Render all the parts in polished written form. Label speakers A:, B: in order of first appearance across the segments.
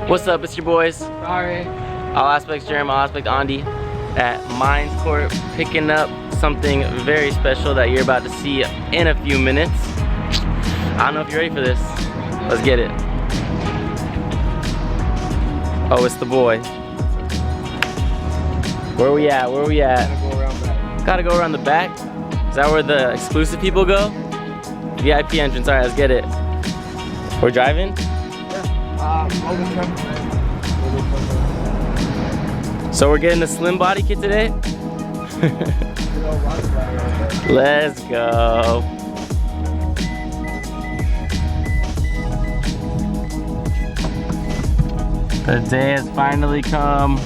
A: What's up, it's your boys.
B: Sorry.
A: All Aspects Jerm, All Aspect Andy at Mines Court, picking up something very special that you're about to see in a few minutes. I don't know if you're ready for this. Let's get it. Oh, it's the boy. Where we at? Where we at? Gotta go around the back. Is that where the exclusive people go? VIP entrance. All right, let's get it. We're driving? So we're getting the slim body kit today? Let's go. The day has finally come.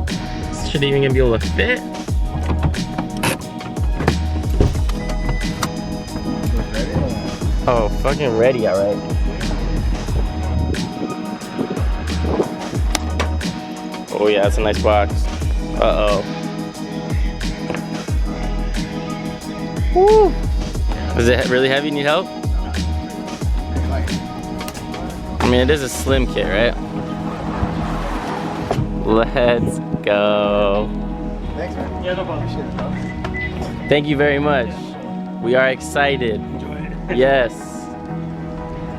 A: This shit even gonna be able to fit? Oh, fucking ready, alright. Oh yeah, that's a nice box. Uh-oh. Woo! Is it really heavy? Need help? I mean, it is a slim kit, right? Let's go.
B: Thanks, man. Yeah, no problem.
A: Thank you very much. We are excited.
B: Enjoy it.
A: Yes.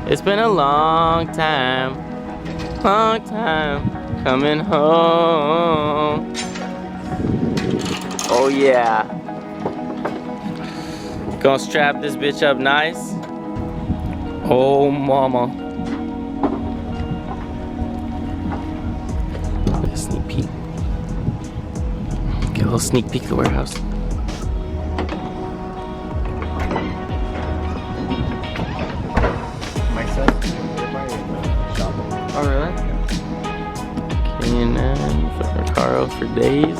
A: It's been a long time coming home. Oh yeah. Gonna strap this bitch up nice. Oh mama. Get a sneak peek. Get a little sneak peek of the warehouse. Oh really? K&N for Caro for days.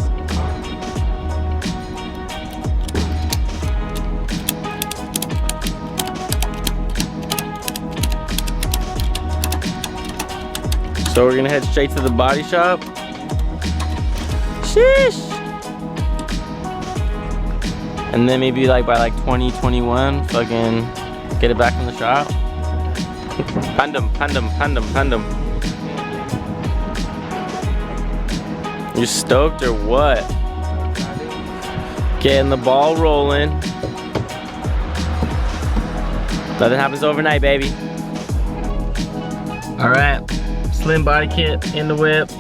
A: So we're gonna head straight to the body shop. Sheesh! And then maybe like by like 2021, fucking get it back from the shop. Pandem. You stoked or what? Getting the ball rolling. Nothing happens overnight, baby. All right, slim body kit in the whip.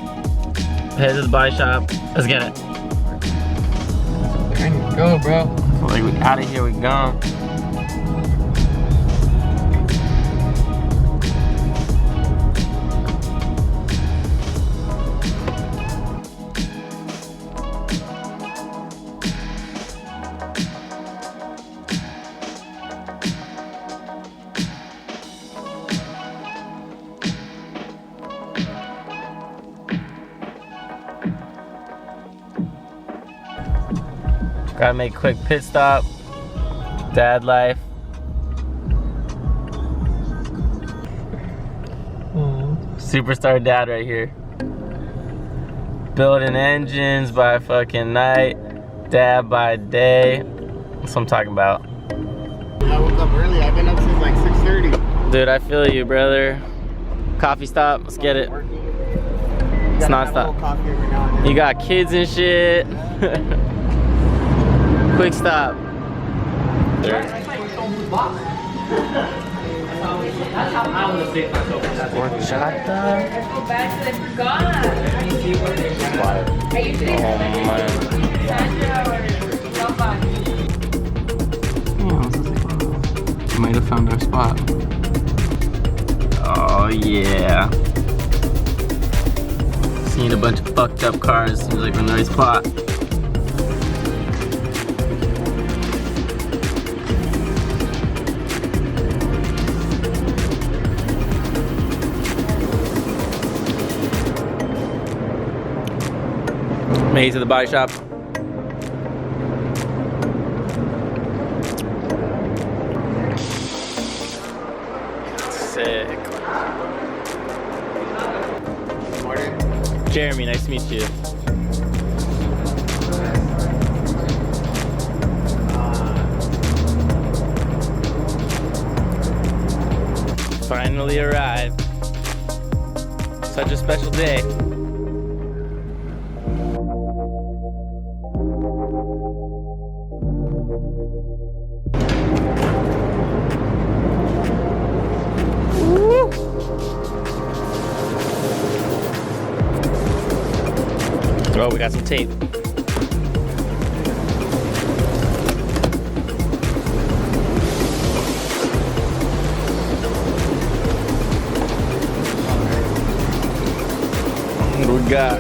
A: Head to the body shop. Let's get it.
B: I need to go, bro.
A: Like we out of here, we gone. Gotta make a quick pit stop. Dad life. Superstar dad right here. Building engines by fucking night. Dad by day. That's what I'm talking about.
B: I woke up early. I've been up since like 6:30.
A: Dude, I feel you, brother. Coffee stop. Let's get it. It's non-stop. You got kids and shit. Quick stop. That's how I want to fix myself. Horchata.
C: Let's go back to the forgot. I usually
A: We might have found our spot. Oh yeah. Seeing a bunch of fucked up cars seems like a nice spot. Made it to the body shop. Sick.
B: Morning.
A: Jeremy, nice to meet you. finally arrived. Such a special day. Oh, we got some tape. What do we got?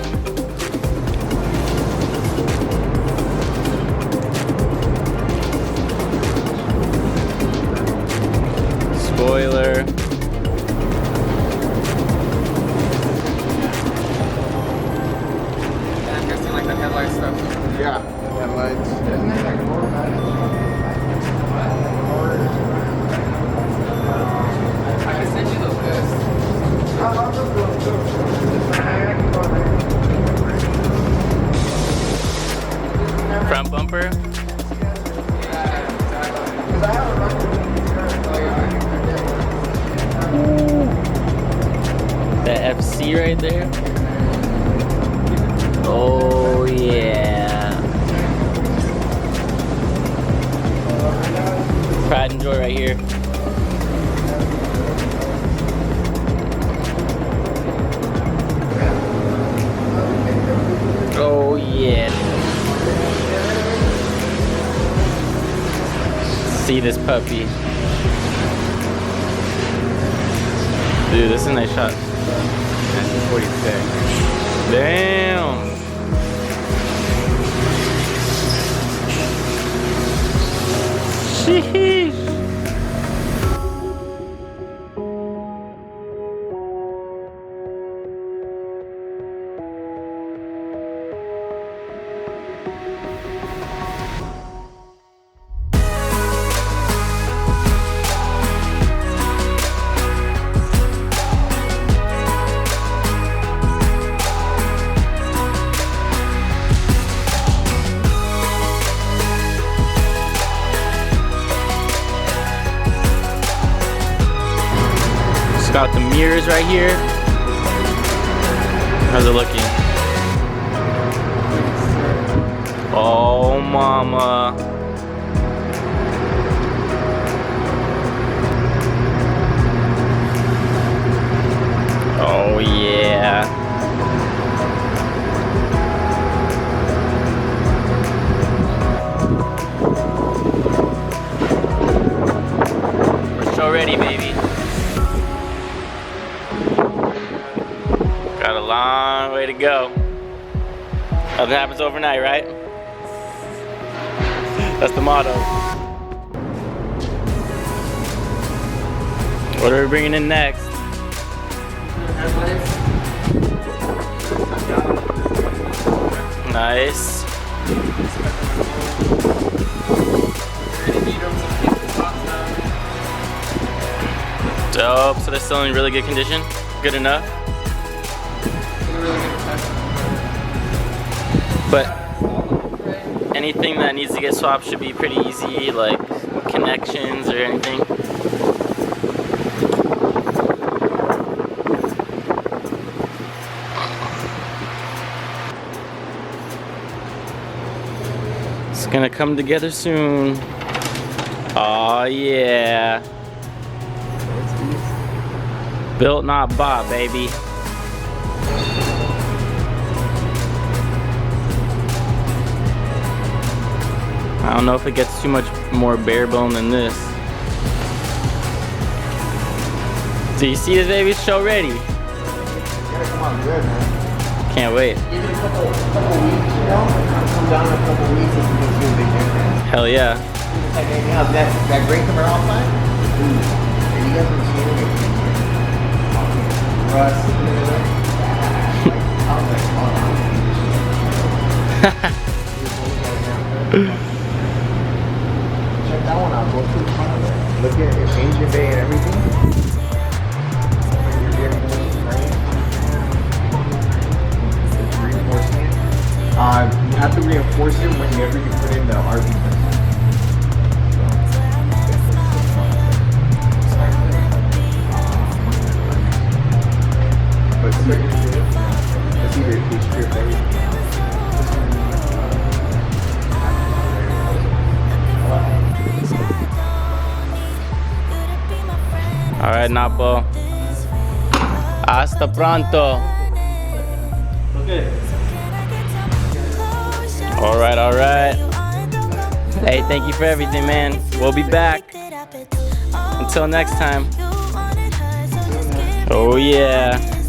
A: Spoiler.
B: I'm guessing like the headlight stuff. Yeah, headlights. Isn't it like more I can send you those guys.
A: Front bumper. The FC right there. Oh yeah. Pride and joy right here. Oh yeah. See this puppy. Dude, this is a nice shot.
B: That's 46.
A: Damn. Sheesh. Got the mirrors right here. How's it looking? Oh mama. Oh yeah. We're show ready, baby. Got a long way to go. Nothing happens overnight, right? That's the motto. What are we bringing in next? Nice. Dope. So they're still in really good condition? Good enough? But anything that needs to get swapped should be pretty easy, like connections or anything. It's gonna come together soon. Oh yeah. Built, not bought, baby. I don't know if it gets too much more bare bone than this. Do you see this, baby? Show ready.
B: Come on, good, man.
A: Can't wait.
B: Give it a couple weeks, you know? Come down in a couple weeks and you can see a big difference.
A: Hell yeah.
B: It's like anything else. That green cover outside? And you guys can see it. Rust. Check that one out. Go through the front of it. Look at it. Engine bay and everything. You're getting one frame. It's reinforcing it. You have to reinforce it whenever you put in the RV.
A: right, Napo. Hasta pronto.
B: Okay.
A: All right. Hey, thank you for everything, man. We'll be back. Until next time. Oh, yeah.